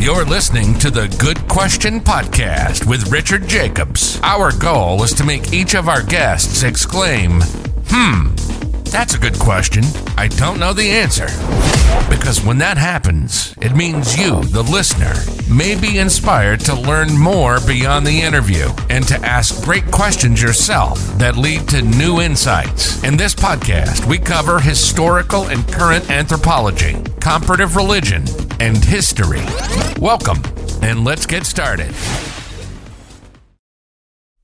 You're listening to the Good Question Podcast with Richard Jacobs. Our goal is to make each of our guests exclaim, that's a good question. I don't know the answer. Because when that happens, it means you, the listener, may be inspired to learn more beyond the interview and to ask great questions yourself that lead to new insights. In this podcast, we cover historical and current anthropology, comparative religion, and history. Welcome, and let's get started.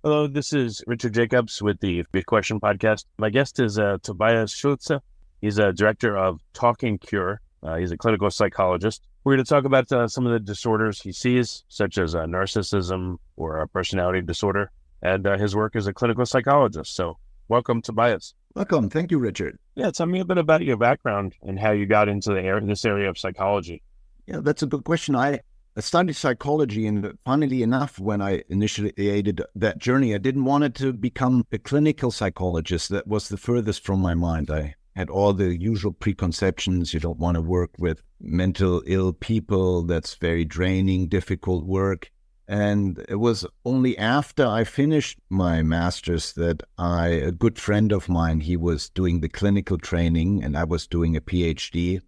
Hello, this is Richard Jacobs with the Good Question Podcast. My guest is Tobias Schulze. He's a director of Talking Cure. He's a clinical psychologist. We're going to talk about some of the disorders he sees, such as narcissism or a personality disorder, and his work as a clinical psychologist. So welcome, Tobias. Welcome. Thank you, Richard. Yeah, tell me a bit about your background and how you got into this area of psychology. Yeah, that's a good question. I studied psychology, and funnily enough, when I initiated that journey, I didn't want it to become a clinical psychologist. That was the furthest from my mind. I had all the usual preconceptions. You don't want to work with mental ill people. That's very draining, difficult work. And it was only after I finished my master's that a good friend of mine, he was doing the clinical training and I was doing a PhD.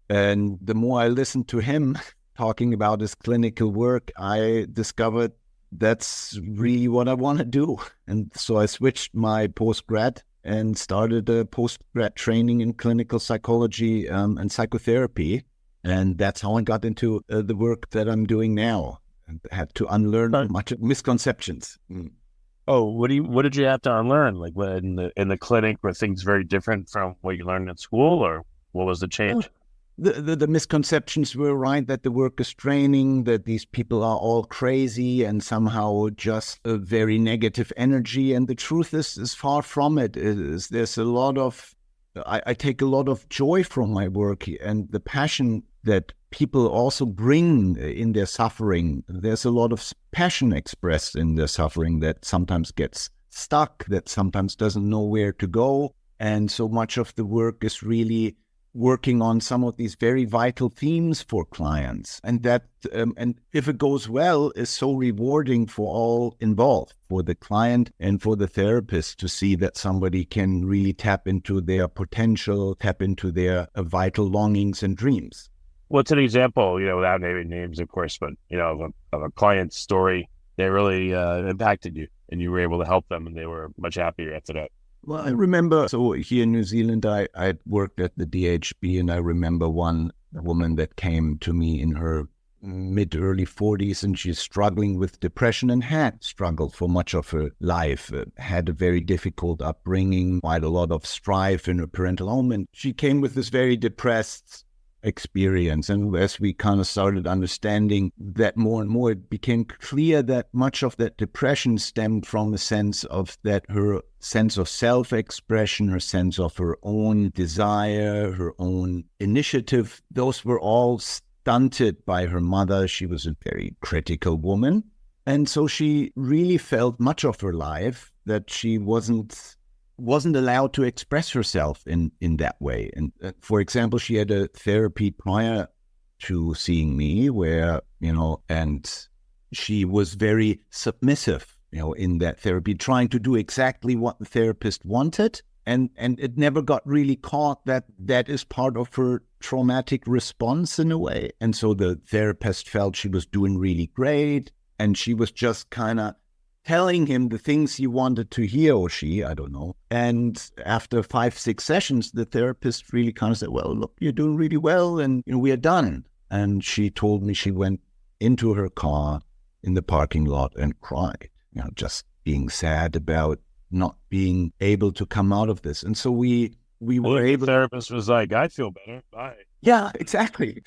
And the more I listened to him talking about his clinical work, I discovered that's really what I want to do. And so I switched my postgrad and started a postgrad training in clinical psychology and psychotherapy. And that's how I got into the work that I'm doing now. And I had to unlearn much misconceptions. Oh, what did you have to unlearn? Like in the clinic, were things very different from what you learned in school, or what was the change? The misconceptions were right, that the work is draining, that these people are all crazy and somehow just a very negative energy. And the truth is far from it. There's a lot of, I take a lot of joy from my work and the passion that people also bring in their suffering. There's a lot of passion expressed in their suffering that sometimes gets stuck, that sometimes doesn't know where to go. And so much of the work is really working on some of these very vital themes for clients. And that, and if it goes well, is so rewarding for all involved, for the client and for the therapist, to see that somebody can really tap into their potential, tap into their vital longings and dreams. What's an example, without naming names, of course, but, of a client's story that really impacted you and you were able to help them and they were much happier after that? Well, I remember, so here in New Zealand, I worked at the DHB, and I remember one woman that came to me in her mid-early 40s, and she's struggling with depression and had struggled for much of her life, had a very difficult upbringing, quite a lot of strife in her parental home, and she came with this very depressed experience. And as we kind of started understanding that more and more, it became clear that much of that depression stemmed from a sense of that her sense of self-expression, her sense of her own desire, her own initiative, those were all stunted by her mother. She was a very critical woman. And so she really felt much of her life that she wasn't allowed to express herself in that way. And for example, she had a therapy prior to seeing me where, and she was very submissive, in that therapy, trying to do exactly what the therapist wanted. And it never got really caught that is part of her traumatic response in a way. And so the therapist felt she was doing really great. And she was just kind of telling him the things he wanted to hear, or she, I don't know. And after 5-6 sessions, the therapist really kind of said, well, look, you're doing really well, and we are done. And she told me she went into her car in the parking lot and cried, just being sad about not being able to come out of this. And so we were able. The therapist was like, I feel better. Bye. Yeah, exactly.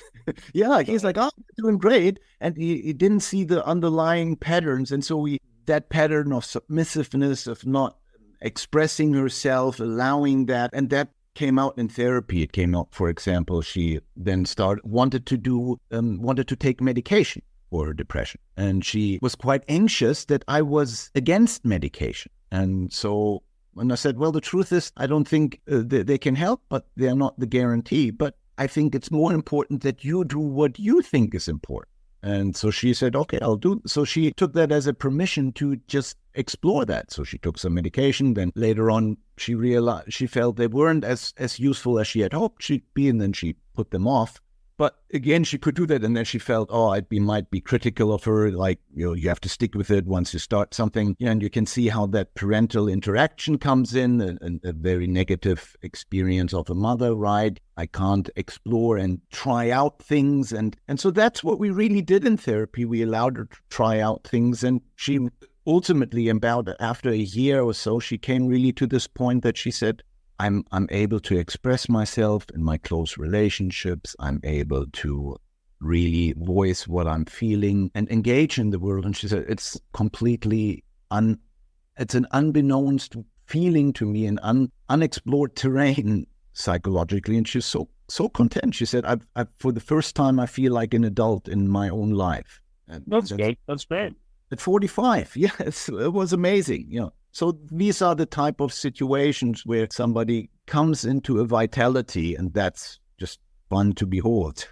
Yeah, he's like, oh, you're doing great. And he didn't see the underlying patterns. And so that pattern of submissiveness, of not expressing herself, allowing that, and that came out in therapy. It came out, for example, she then wanted to take medication for her depression. And she was quite anxious that I was against medication. And so when I said, well, the truth is, I don't think they can help, but they're not the guarantee. But I think it's more important that you do what you think is important. And so she said, okay, I'll do. So she took that as a permission to just explore that. So she took some medication. Then later on, she realized she felt they weren't as useful as she had hoped she'd be. And then she put them off. But again, she could do that. And then she felt, might be critical of her. Like, you have to stick with it once you start something. And you can see how that parental interaction comes in, a very negative experience of a mother, right? I can't explore and try out things. And so that's what we really did in therapy. We allowed her to try out things. And she ultimately, about after a year or so, she came really to this point that she said, I'm able to express myself in my close relationships. I'm able to really voice what I'm feeling and engage in the world. And she said, it's completely it's an unbeknownst feeling to me, an unexplored terrain psychologically. And she's so content. She said, I've for the first time, I feel like an adult in my own life. And That's great. That's great. At 45, yes, it was amazing. So these are the type of situations where somebody comes into a vitality, and that's just fun to behold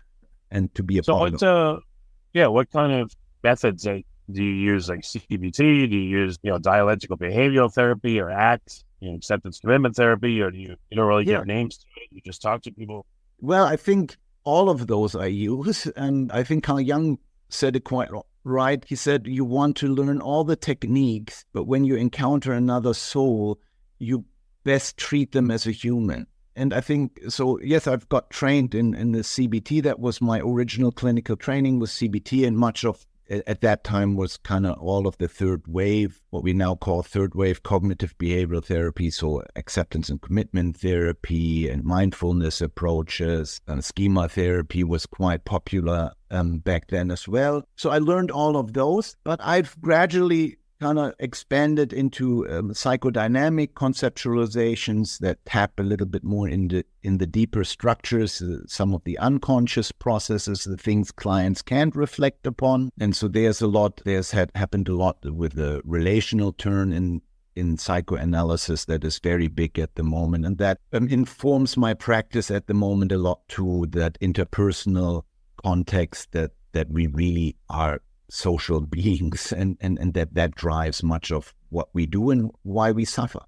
and to be a part of. What kind of methods do you use, like CBT? Do you use, dialectical behavioral therapy or ACT, acceptance commitment therapy, or you don't really give names to it? You just talk to people? Well, I think all of those I use, and I think Carl Jung said it quite right. He said, you want to learn all the techniques, but when you encounter another soul, you best treat them as a human. And I think, so yes, I've got trained in the CBT. That was my original clinical training, was CBT, and much of at that time was kind of all of the third wave, what we now call third wave cognitive behavioral therapy. So acceptance and commitment therapy and mindfulness approaches, and schema therapy was quite popular back then as well. So I learned all of those, but I've gradually kind of expanded into psychodynamic conceptualizations that tap a little bit more in the deeper structures, some of the unconscious processes, the things clients can't reflect upon. And so there's happened a lot with the relational turn in psychoanalysis that is very big at the moment, and that informs my practice at the moment a lot too, that interpersonal context that we really are social beings, and that drives much of what we do and why we suffer.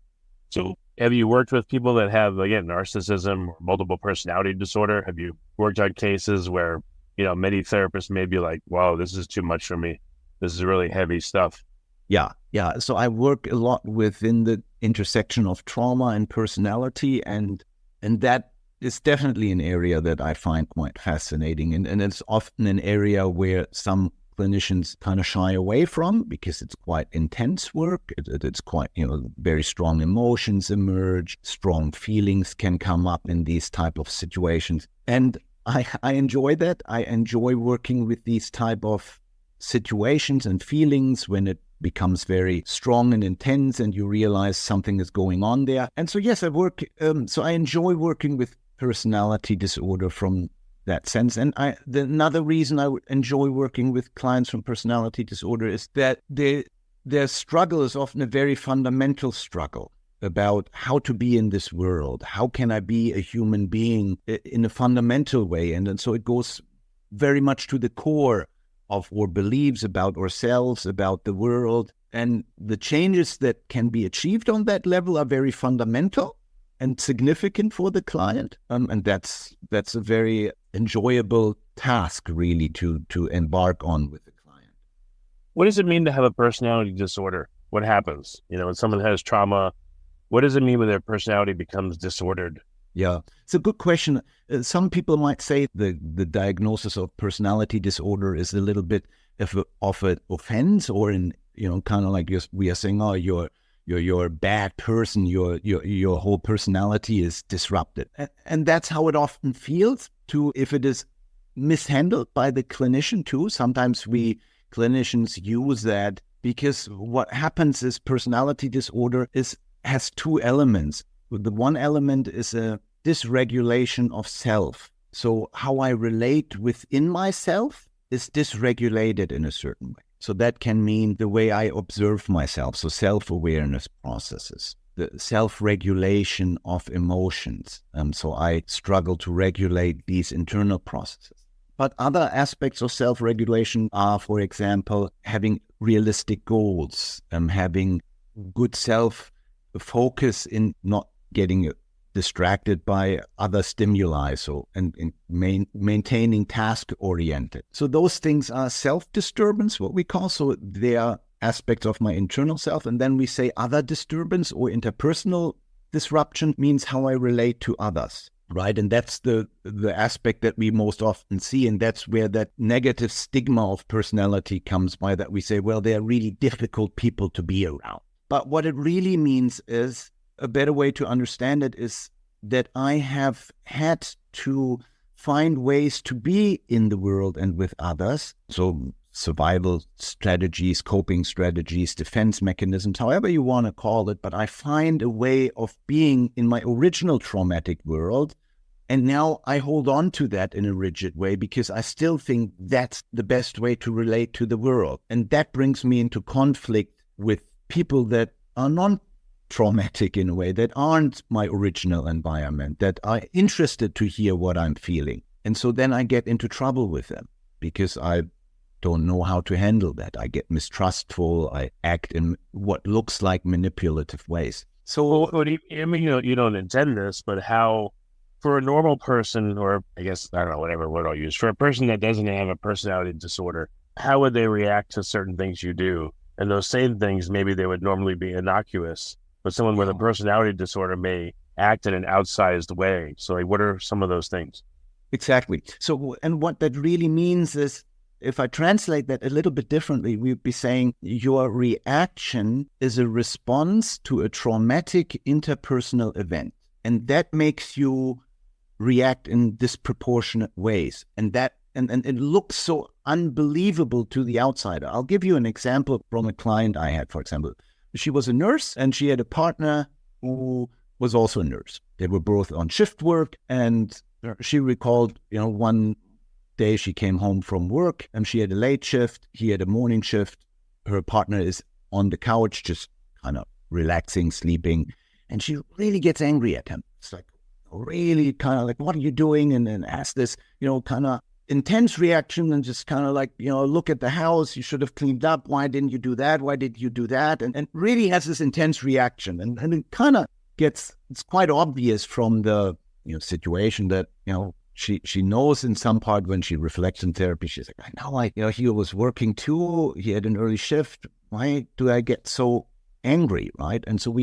So have you worked with people that have, again, narcissism or multiple personality disorder? Have you worked on cases where, many therapists may be like, wow, this is too much for me. This is really heavy stuff. Yeah. So I work a lot within the intersection of trauma and personality, and that is definitely an area that I find quite fascinating. And it's often an area where some clinicians kind of shy away from, because it's quite intense work. It's quite, very strong emotions emerge, strong feelings can come up in these type of situations. And I enjoy that. I enjoy working with these type of situations and feelings when it becomes very strong and intense and you realize something is going on there. And so, yes, I enjoy working with personality disorder from that sense. And another reason I enjoy working with clients from personality disorder is that their struggle is often a very fundamental struggle about how to be in this world. How can I be a human being in a fundamental way? And so it goes very much to the core of our beliefs about ourselves, about the world. And the changes that can be achieved on that level are very fundamental and significant for the client. And that's a very enjoyable task, really, to embark on with the client. What does it mean to have a personality disorder? What happens? When someone has trauma, what does it mean when their personality becomes disordered? Yeah, it's a good question. Some people might say the diagnosis of personality disorder is a little bit of an offense, or kind of like we are saying, oh, you're a bad person, your whole personality is disrupted. And that's how it often feels if it is mishandled by the clinician too. Sometimes we clinicians use that, because what happens is personality disorder has two elements. The one element is a dysregulation of self. So how I relate within myself is dysregulated in a certain way. So that can mean the way I observe myself, so self-awareness processes, the self-regulation of emotions. So I struggle to regulate these internal processes. But other aspects of self-regulation are, for example, having realistic goals, having good self-focus in not getting distracted by other stimuli, and maintaining task-oriented. So those things are self-disturbance, what we call. So they are aspects of my internal self. And then we say other disturbance or interpersonal disruption means how I relate to others. Right. And that's the aspect that we most often see. And that's where that negative stigma of personality comes by, that we say, well, they're really difficult people to be around. But what it really means is, a better way to understand it is that I have had to find ways to be in the world and with others. So survival strategies, coping strategies, defense mechanisms, however you want to call it. But I find a way of being in my original traumatic world. And now I hold on to that in a rigid way because I still think that's the best way to relate to the world. And that brings me into conflict with people that are non-traumatic in a way, that aren't my original environment, that are interested to hear what I'm feeling. And so then I get into trouble with them because I don't know how to handle that. I get mistrustful. I act in what looks like manipulative ways. So, I mean, you don't intend this, but how, for a normal person, or I guess, I don't know, whatever word I'll use, for a person that doesn't have a personality disorder, how would they react to certain things you do? And those same things, maybe they would normally be innocuous, but someone with a personality disorder may act in an outsized way. So what are some of those things? Exactly. So, and what that really means is, if I translate that a little bit differently, we'd be saying your reaction is a response to a traumatic interpersonal event. And that makes you react in disproportionate ways. And it looks so unbelievable to the outsider. I'll give you an example from a client I had, for example. She was a nurse and she had a partner who was also a nurse. They were both on shift work, and she recalled, one day she came home from work and she had a late shift. He had a morning shift. Her partner is on the couch, just kind of relaxing, sleeping. And she really gets angry at him. It's like, really kind of like, what are you doing? And then asks this, kind of intense reaction, and just kind of like, look at the house. You should have cleaned up. Why didn't you do that? Why did you do that? And really has this intense reaction. And it kind of it's quite obvious from the situation that, she knows in some part when she reflects in therapy, she's like, I know he was working too. He had an early shift. Why do I get so angry, right? And so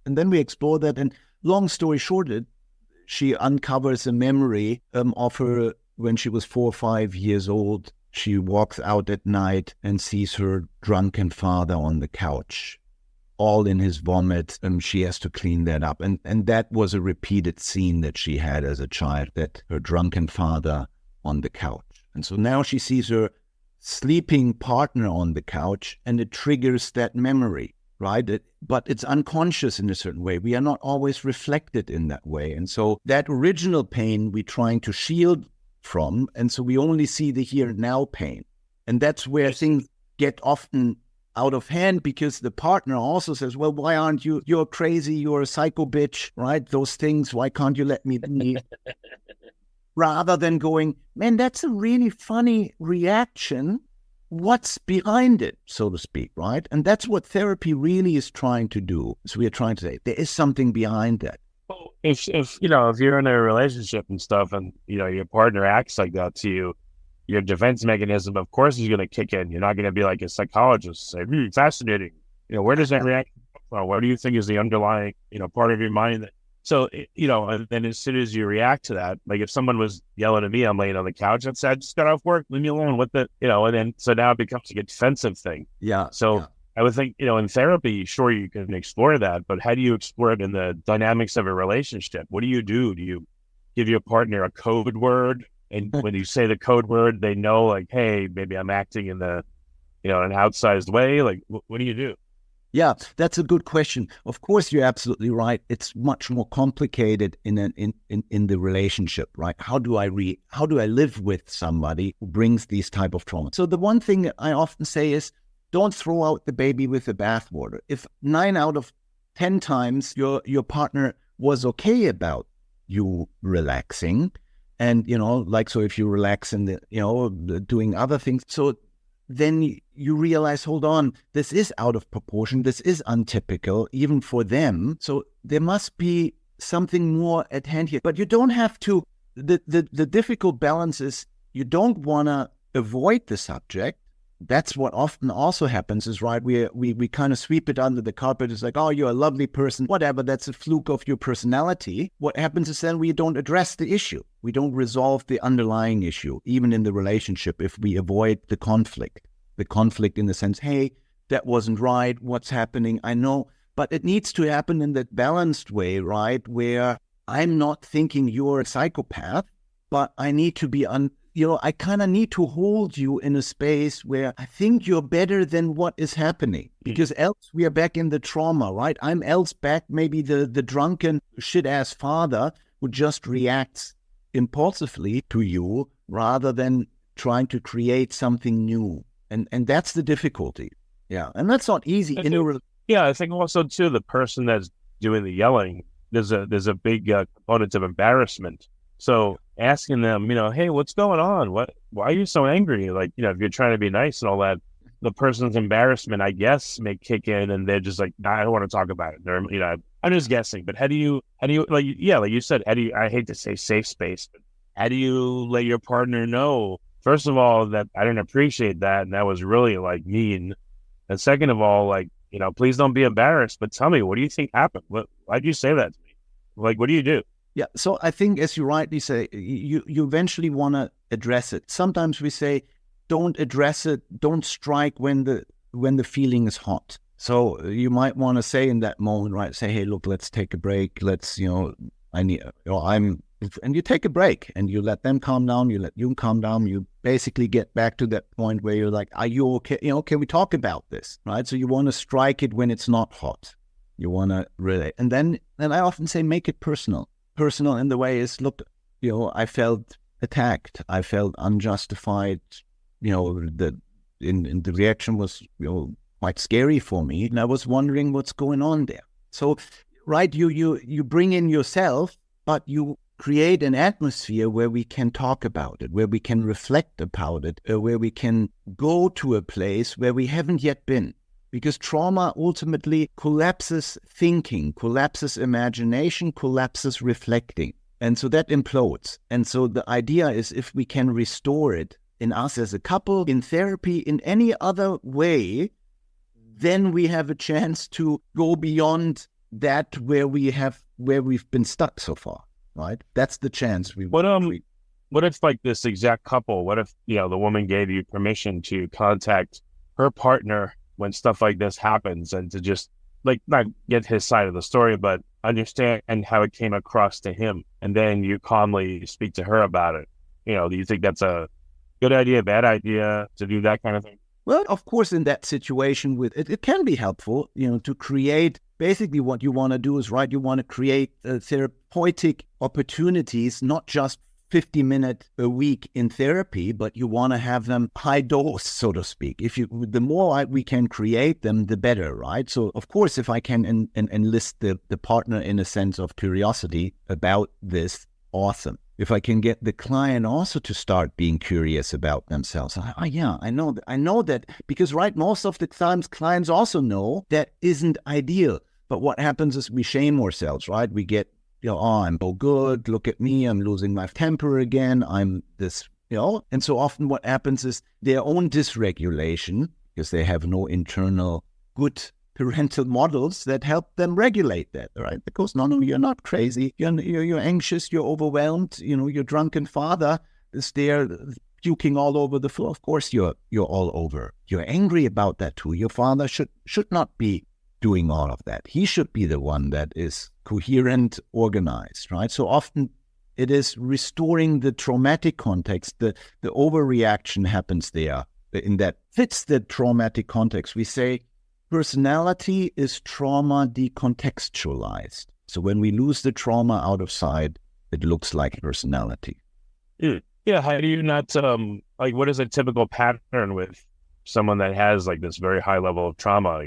then we explore that. And long story short, she uncovers a memory of her when she was 4 or 5 years old. She walks out at night and sees her drunken father on the couch, all in his vomit, and she has to clean that up. And that was a repeated scene that she had as a child, that her drunken father on the couch. And so now she sees her sleeping partner on the couch, and it triggers that memory, right? But it's unconscious in a certain way. We are not always reflected in that way. And so that original pain we're trying to shield from, and so we only see the here and now pain. And that's where things get often out of hand, because the partner also says, well, why aren't you, you're crazy, you're a psycho bitch, right? Those things, why can't you let me be? Rather than going, man, that's a really funny reaction. What's behind it, so to speak, right? And that's what therapy really is trying to do. So we are trying to say, there is something behind that. Well, if you're in a relationship and stuff, and your partner acts like that to you, your defense mechanism, of course, is going to kick in. You're not going to be like a psychologist, say, fascinating. Where does that reaction come from? What do you think is the underlying, part of your mind? So, and then as soon as you react to that, like if someone was yelling at me, I'm laying on the couch, I'd say, I just got off work, leave me alone. And then, so now it becomes a defensive thing. Yeah. So yeah. I would think, in therapy, sure, you can explore that, but how do you explore it in the dynamics of a relationship? What do you do? Do you give your partner a code word? And when you say the code word, they know, like, hey, maybe I'm acting in an outsized way. Like, what do you do? Yeah, that's a good question. Of course, you're absolutely right. It's much more complicated in the relationship, right? How do I live with somebody who brings these type of trauma? So the one thing I often say is, don't throw out the baby with the bathwater. If 9 out of 10 times your partner was okay about you relaxing, And, like, so if you relax and, doing other things, so then you realize, hold on, this is out of proportion. This is untypical, even for them. So there must be something more at hand here. But you don't have to, the difficult balance is you don't want to avoid the subject. That's what often also happens is, right, we kind of sweep it under the carpet. It's like, oh, you're a lovely person, whatever, that's a fluke of your personality. What happens is then we don't address the issue. We don't resolve the underlying issue, even in the relationship, if we avoid the conflict in the sense, hey, that wasn't right, what's happening, I know, but it needs to happen in that balanced way, right, where I'm not thinking you're a psychopath, but I need to be I kind of need to hold you in a space where I think you're better than what is happening, because else we are back in the trauma, right? I'm else back maybe the drunken shit-ass father who just reacts impulsively to you rather than trying to create something new. And that's the difficulty. Yeah, and that's not easy. I think also, too, the person that's doing the yelling, there's a big component of embarrassment. So asking them, hey, what's going on? Why are you so angry? Like, if you're trying to be nice and all that, the person's embarrassment, I guess, may kick in, and they're just like, nah, I don't want to talk about it. They're, I'm just guessing. But how do you, like you said, I hate to say safe space, but how do you let your partner know, first of all, that I didn't appreciate that, and that was really like mean. And second of all, like, please don't be embarrassed, but tell me, what do you think happened? Why'd you say that to me? Like, what do you do? Yeah, so I think, as you rightly say, you eventually want to address it. Sometimes we say, don't address it, don't strike when the feeling is hot. So you might want to say in that moment, right, say, hey, look, let's take a break. Let's, and you take a break and you let them calm down, you let you calm down. You basically get back to that point where you're like, are you okay? Can we talk about this, right? So you want to strike it when it's not hot. You want to relate. And then I often say, make it personal. Personal in the way is, look, I felt attacked. I felt unjustified. The reaction was, quite scary for me. And I was wondering what's going on there. So, right, you bring in yourself, but you create an atmosphere where we can talk about it, where we can reflect about it, where we can go to a place where we haven't yet been. Because trauma ultimately collapses thinking, collapses imagination, collapses reflecting. And so that implodes. And so the idea is, if we can restore it in us as a couple, in therapy, in any other way, then we have a chance to go beyond that where we've been stuck so far, right? That's the chance we want. What if, like, this exact couple, what if, the woman gave you permission to contact her partner when stuff like this happens, and to just, like, not get his side of the story, but understand how it came across to him, and then you calmly speak to her about it? Do you think that's a good idea, bad idea to do that kind of thing? Well, of course, in that situation, it can be helpful, to create, basically what you want to do is, right, you want to create therapeutic opportunities, not just 50-minute a week in therapy, but you want to have them high dose, so to speak. The more we can create them, the better, right? So, of course, if I can enlist the partner in a sense of curiosity about this, awesome. If I can get the client also to start being curious about themselves, I know that, because, right, most of the times clients also know that isn't ideal. But what happens is we shame ourselves, right? We get, I'm so good, look at me, I'm losing my temper again, I'm this, And so often what happens is their own dysregulation, because they have no internal good parental models that help them regulate that, right? Because no, you're not crazy. You're anxious, you're overwhelmed, your drunken father is there puking all over the floor. Of course you're all over. You're angry about that too. Your father should not be doing all of that. He should be the one that is coherent, organized, right? So often it is restoring the traumatic context. The overreaction happens there. In that fits the traumatic context. We say personality is trauma decontextualized. So when we lose the trauma out of sight, it looks like personality. Yeah. How do you not, what is a typical pattern with someone that has, like, this very high level of trauma?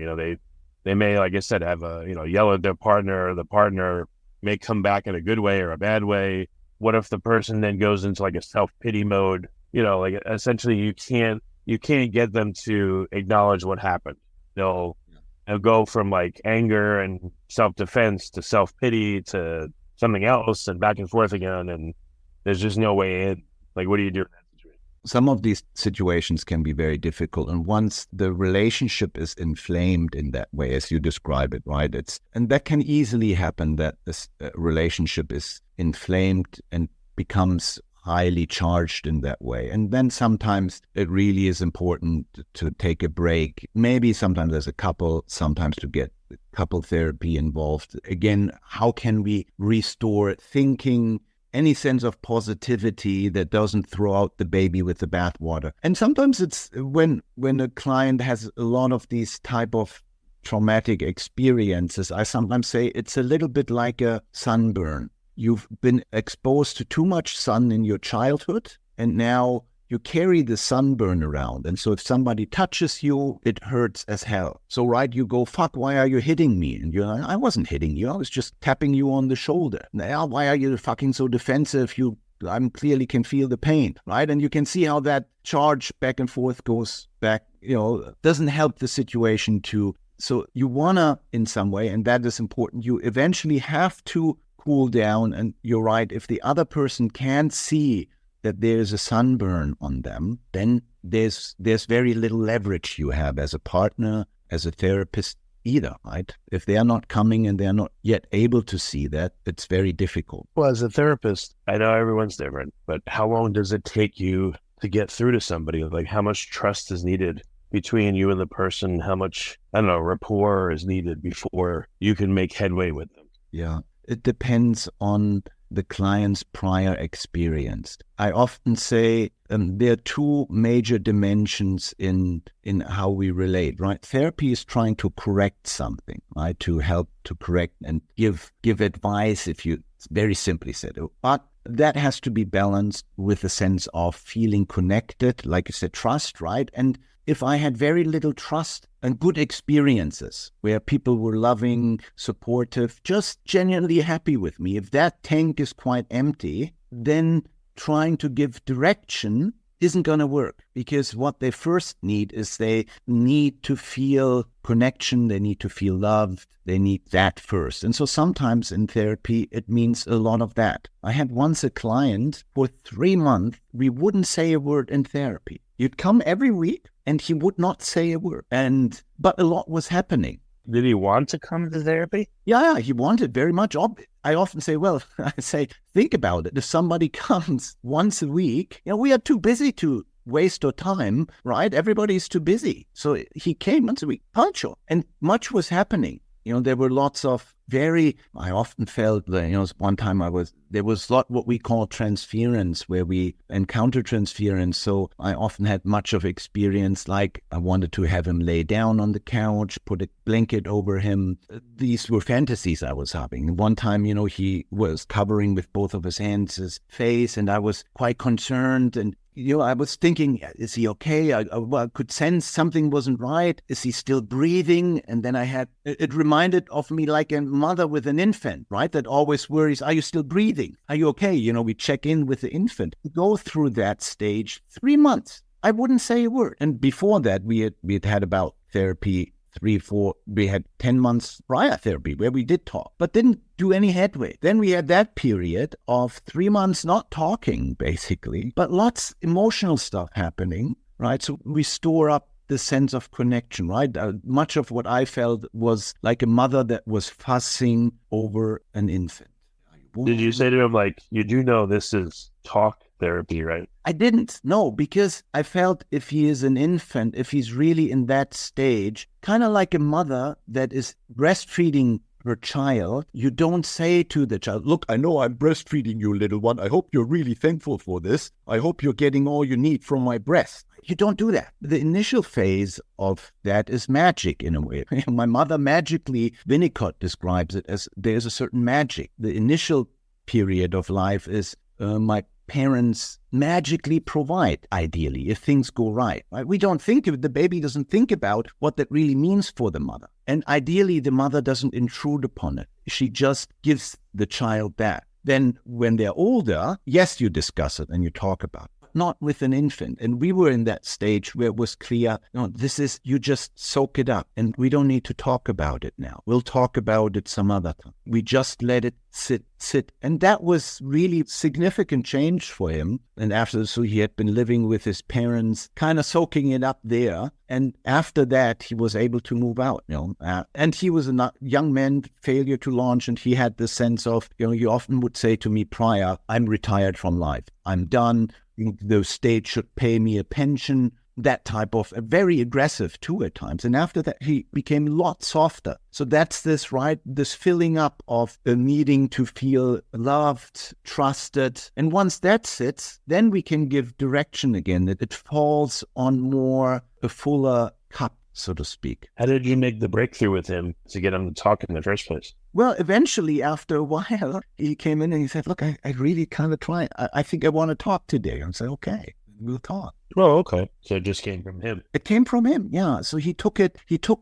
They may, like I said, have yell at their partner. The partner may come back in a good way or a bad way. what if the person then goes into like a self-pity mode? Like essentially you can't get them to acknowledge what happened. They'll go from like anger and self-defense to self-pity to something else and back and forth again. And there's just no way in. Like, what do you do in that situation? Some of these situations can be very difficult. And once the relationship is inflamed in that way, as you describe it, right? And that can easily happen, that this relationship is inflamed and becomes highly charged in that way. And then sometimes it really is important to take a break. Maybe sometimes as a couple, sometimes to get couple therapy involved. Again, how can we restore thinking, any sense of positivity that doesn't throw out the baby with the bathwater? And sometimes it's when a client has a lot of these type of traumatic experiences, I sometimes say it's a little bit like a sunburn. You've been exposed to too much sun in your childhood, and now you carry the sunburn around. And so if somebody touches you, it hurts as hell. So, right, you go, fuck, why are you hitting me? And you're like, I wasn't hitting you. I was just tapping you on the shoulder. Now, why are you fucking so defensive? I clearly can feel the pain, right? And you can see how that charge back and forth goes back, doesn't help the situation so you wanna, in some way, and that is important, you eventually have to cool down. And you're right, if the other person can't see that there's a sunburn on them, then there's very little leverage you have as a partner, as a therapist either, right? If they are not coming and they're not yet able to see that, it's very difficult. Well, as a therapist, I know everyone's different, but how long does it take you to get through to somebody? Like, how much trust is needed between you and the person? How much, rapport is needed before you can make headway with them? Yeah, it depends on the client's prior experience. I often say there are two major dimensions in how we relate, right? Therapy is trying to correct something, right? To help to correct and give advice, if you very simply said. But that has to be balanced with a sense of feeling connected, like you said, trust, right? And if I had very little trust and good experiences where people were loving, supportive, just genuinely happy with me, if that tank is quite empty, then trying to give direction isn't going to work, because what they first need is they need to feel connection, they need to feel loved, they need that first. And so sometimes in therapy, it means a lot of that. I had once a client for 3 months, we wouldn't say a word in therapy. You'd come every week and he would not say a word. But a lot was happening. Did he want to come to therapy? Yeah, he wanted very much. I often say, think about it. If somebody comes once a week, we are too busy to waste our time, right? Everybody's too busy. So he came once a week, punctual, and much was happening. There were lots of I often felt that, one time there was what we call transference, where we encounter transference. So I often had much of experience, like I wanted to have him lay down on the couch, put a blanket over him. These were fantasies I was having. One time, he was covering with both of his hands his face, and I was quite concerned. And I was thinking, is he okay? I could sense something wasn't right. Is he still breathing? And then it reminded of me like a mother with an infant, right? That always worries, are you still breathing? Are you okay? We check in with the infant. We go through that stage 3 months. I wouldn't say a word. And before that, we had about therapy 3-4, we had 10 months prior therapy where we did talk, but didn't do any headway. Then we had that period of 3 months not talking, basically, but lots emotional stuff happening, right? So we store up the sense of connection, right? Much of what I felt was like a mother that was fussing over an infant. Did you say to him, like, you do know this is talk therapy, right? I didn't, no, because I felt if he is an infant, if he's really in that stage, kind of like a mother that is breastfeeding her child, you don't say to the child, look, I know I'm breastfeeding you, little one. I hope you're really thankful for this. I hope you're getting all you need from my breast. You don't do that. The initial phase of that is magic in a way. My mother magically, Winnicott describes it as there's a certain magic. The initial period of life is my parents magically provide, ideally, if things go right. We don't think of it, the baby doesn't think about what that really means for the mother. And ideally, the mother doesn't intrude upon it. She just gives the child that. Then when they're older, yes, you discuss it and you talk about it. Not with an infant. And we were in that stage where it was clear, no, this is, you just soak it up and we don't need to talk about it now. We'll talk about it some other time. We just let it sit. And that was really significant change for him. And after, so he had been living with his parents, kind of soaking it up there. And after that, he was able to move out, and he was a young man, failure to launch. And he had the sense of, you often would say to me prior, I'm retired from life. I'm done. The state should pay me a pension, that type of, very aggressive too at times. And after that, he became a lot softer. So that's this filling up of the needing to feel loved, trusted. And once that sits, then we can give direction again, that it falls on more a fuller cup, so to speak. How did you make the breakthrough with him to get him to talk in the first place? Well, eventually, after a while, he came in and he said, look, I really kind of try. I think I want to talk today. I said, okay, we'll talk. Oh, okay. So it just came from him. It came from him, yeah. So he took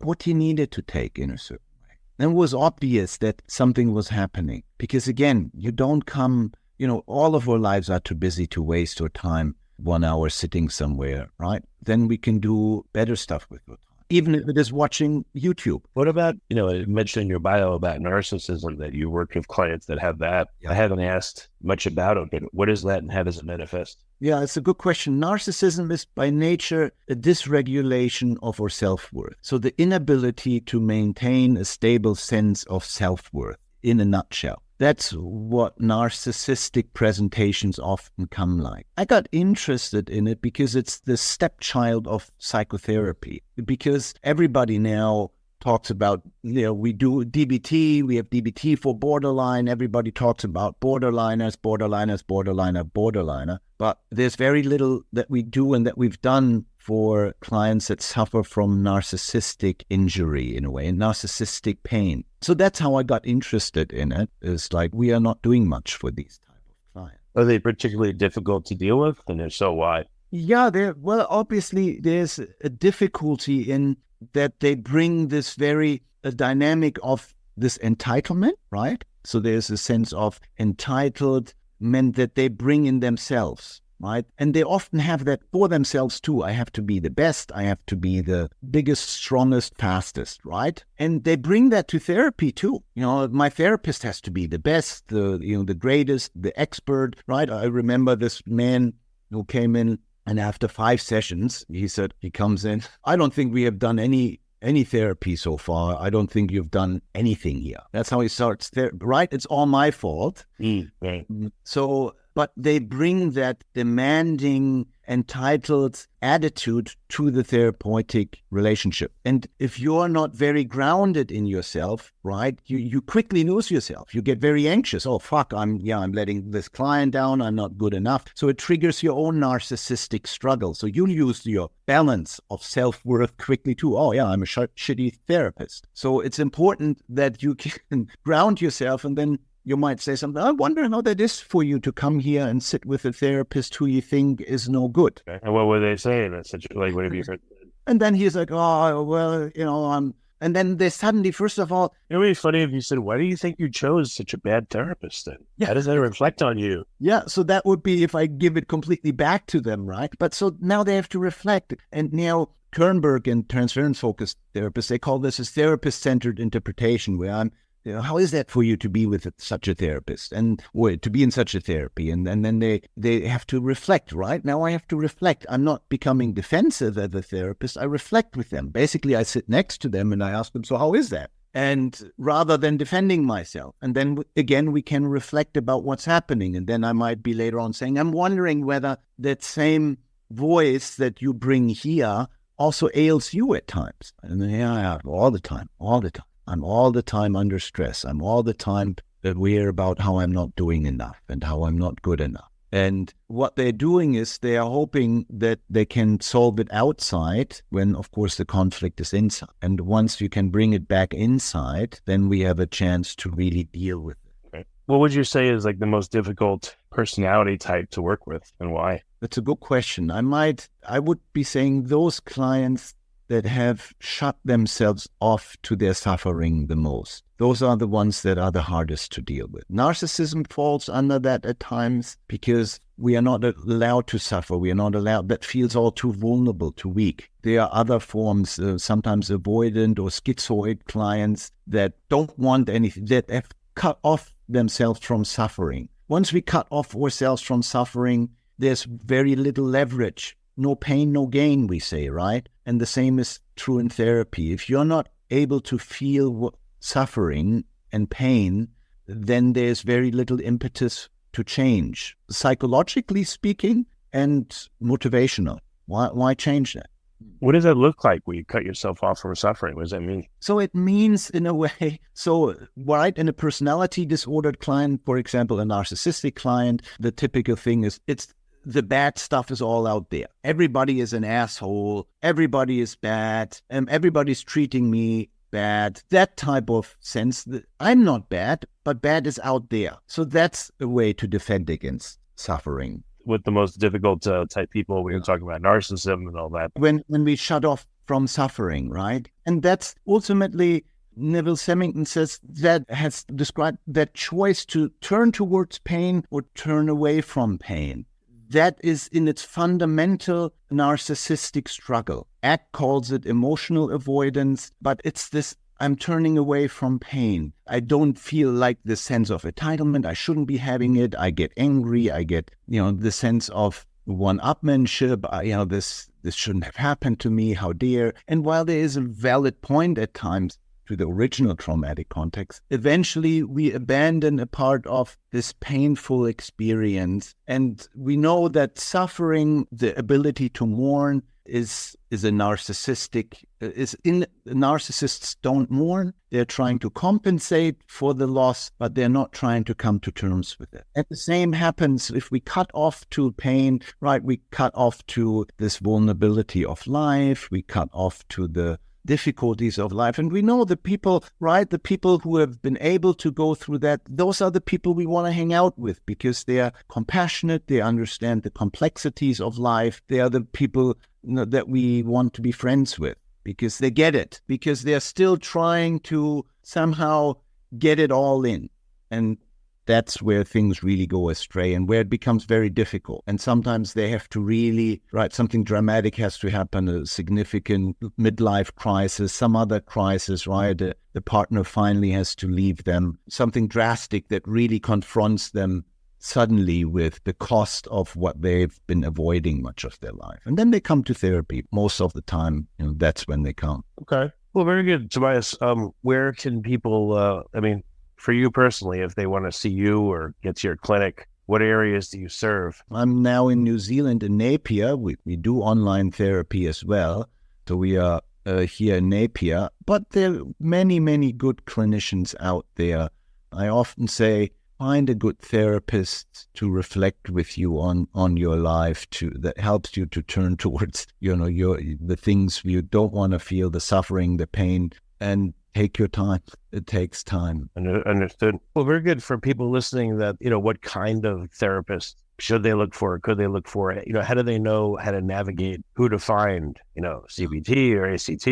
what he needed to take in a certain way. And it was obvious that something was happening. Because again, you don't come, all of our lives are too busy to waste our time 1 hour sitting somewhere, right? Then we can do better stuff with it. Even if it is watching YouTube. What about, you mentioned in your bio about narcissism that you worked with clients that have that. Yeah. I haven't asked much about it, but what is that and how does it manifest? Yeah, it's a good question. Narcissism is by nature a dysregulation of our self-worth. So the inability to maintain a stable sense of self-worth in a nutshell. That's what narcissistic presentations often come like. I got interested in it because it's the stepchild of psychotherapy. Because everybody now talks about, we do DBT, we have DBT for borderline. Everybody talks about borderliners, borderliner. But there's very little that we do and that we've done for clients that suffer from narcissistic injury in a way, narcissistic pain. So that's how I got interested in it. It's like we are not doing much for these type of clients. Are they particularly difficult to deal with? And if so, why? Yeah, obviously there's a difficulty in that they bring this a dynamic of this entitlement, right? So there's a sense of entitlement that they bring in themselves. Right. And they often have that for themselves too. I have to be the best. I have to be the biggest, strongest, fastest. Right. And they bring that to therapy too. My therapist has to be the best, the greatest, the expert. Right. I remember this man who came in and after 5 sessions, he said, he comes in, I don't think we have done any therapy so far. I don't think you've done anything here. That's how he starts. Right. It's all my fault. Right. So, but they bring that demanding, entitled attitude to the therapeutic relationship. And if you're not very grounded in yourself, right, you quickly lose yourself. You get very anxious. Oh, fuck, I'm letting this client down. I'm not good enough. So it triggers your own narcissistic struggle. So you lose your balance of self-worth quickly too. Oh, yeah, I'm a shitty therapist. So it's important that you can ground yourself and then you might say something, I wonder how that is for you to come here and sit with a therapist who you think is no good. Okay. And what were they saying? What have you heard? And then he's like, oh, well, I'm... And then they suddenly, first of all... It would be funny if you said, why do you think you chose such a bad therapist then? Yeah. How does that reflect on you? Yeah, so that would be if I give it completely back to them, right? But so now they have to reflect. And now Kernberg and transference-focused therapists, they call this a therapist-centered interpretation, where I'm, how is that for you to be with such a therapist or to be in such a therapy? And then they have to reflect, right? Now I have to reflect. I'm not becoming defensive as a therapist. I reflect with them. Basically, I sit next to them and I ask them, so how is that? And rather than defending myself. And then again, we can reflect about what's happening. And then I might be later on saying, I'm wondering whether that same voice that you bring here also ails you at times. And then, yeah, all the time. I'm all the time under stress. I'm all the time aware about how I'm not doing enough and how I'm not good enough. And what they're doing is they are hoping that they can solve it outside when, of course, the conflict is inside. And once you can bring it back inside, then we have a chance to really deal with it. Okay. What would you say is like the most difficult personality type to work with and why? That's a good question. I would be saying those clients that have shut themselves off to their suffering the most. Those are the ones that are the hardest to deal with. Narcissism falls under that at times because we are not allowed to suffer. We are not allowed. That feels all too vulnerable, too weak. There are other forms, sometimes avoidant or schizoid clients that don't want anything, that have cut off themselves from suffering. Once we cut off ourselves from suffering, there's very little leverage. No pain, no gain, we say, right? And the same is true in therapy. If you're not able to feel suffering and pain, then there's very little impetus to change, psychologically speaking and motivational. Why change that? What does that look like when you cut yourself off from suffering? What does that mean? So it means, in a way, right, in a personality disordered client, for example, a narcissistic client, the typical thing is the bad stuff is all out there. Everybody is an asshole. Everybody is bad. Everybody's treating me bad. That type of sense that I'm not bad, but bad is out there. So that's a way to defend against suffering. With the most difficult type people, we were talking about narcissism and all that. When we shut off from suffering, right? And that's ultimately, Neville Semmington says, that has described that choice to turn towards pain or turn away from pain. That is in its fundamental narcissistic struggle. Ack calls it emotional avoidance, but it's this, I'm turning away from pain. I don't feel like the sense of entitlement. I shouldn't be having it. I get angry. I get, the sense of one-upmanship. This shouldn't have happened to me. How dare? And while there is a valid point at times to the original traumatic context, eventually we abandon a part of this painful experience. And we know that suffering, the ability to mourn, is a narcissistic, narcissists don't mourn. They're trying to compensate for the loss, but they're not trying to come to terms with it. And the same happens if we cut off to pain, right? We cut off to this vulnerability of life. We cut off to the difficulties of life. And we know the people, right? The people who have been able to go through that, those are the people we want to hang out with because they are compassionate. They understand the complexities of life. They are the people that we want to be friends with because they get it, because they're still trying to somehow get it all in. And that's where things really go astray and where it becomes very difficult. And sometimes they have to really, right, something dramatic has to happen, a significant midlife crisis, some other crisis, right? The partner finally has to leave them, something drastic that really confronts them suddenly with the cost of what they've been avoiding much of their life. And then they come to therapy. Most of the time, that's when they come. Okay. Well, very good. Tobias, where can people, for you personally, if they want to see you or get to your clinic, what areas do you serve? I'm now in New Zealand, in Napier. We do online therapy as well. So we are here in Napier. But there are many, many good clinicians out there. I often say, find a good therapist to reflect with you on your life, that helps you to turn towards the things you don't want to feel, the suffering, the pain, and take your time. It takes time. Understood. Well, very good. For people listening, that what kind of therapist should they look for? Could they look for? How do they know how to navigate, who to find? CBT or ACT,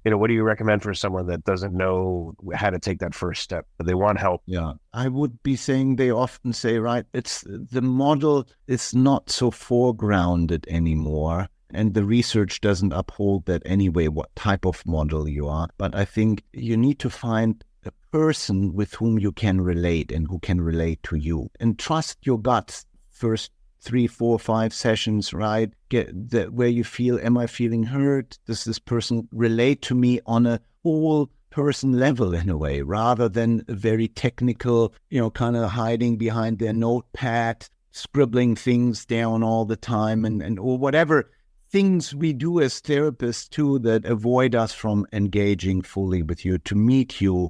or what do you recommend for someone that doesn't know how to take that first step, but they want help? Yeah, I would be saying, they often say, right, it's the model is not so foregrounded anymore. And the research doesn't uphold that anyway, what type of model you are. But I think you need to find a person with whom you can relate and who can relate to you. And trust your guts. First 3, 4, 5 sessions, right? Get that where you feel, am I feeling hurt? Does this person relate to me on a whole person level in a way, rather than a very technical, kind of hiding behind their notepad, scribbling things down all the time or whatever things we do as therapists too that avoid us from engaging fully with you, to meet you,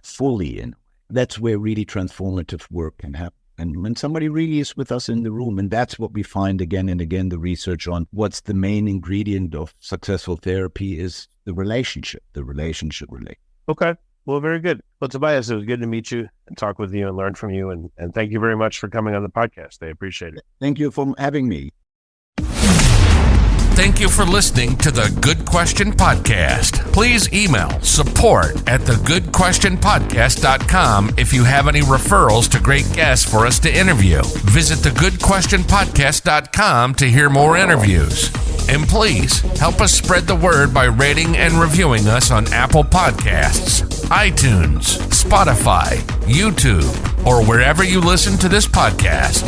fully in. That's where really transformative work can happen. And when somebody really is with us in the room, and that's what we find again and again, the research on what's the main ingredient of successful therapy is the relationship relate. Okay. Well, very good. Well, Tobias, it was good to meet you and talk with you and learn from you. And thank you very much for coming on the podcast. I appreciate it. Thank you for having me. Thank you for listening to the Good Question Podcast. Please email support@thegoodquestionpodcast.com if you have any referrals to great guests for us to interview. Visit thegoodquestionpodcast.com to hear more interviews. And please help us spread the word by rating and reviewing us on Apple Podcasts, iTunes, Spotify, YouTube, or wherever you listen to this podcast.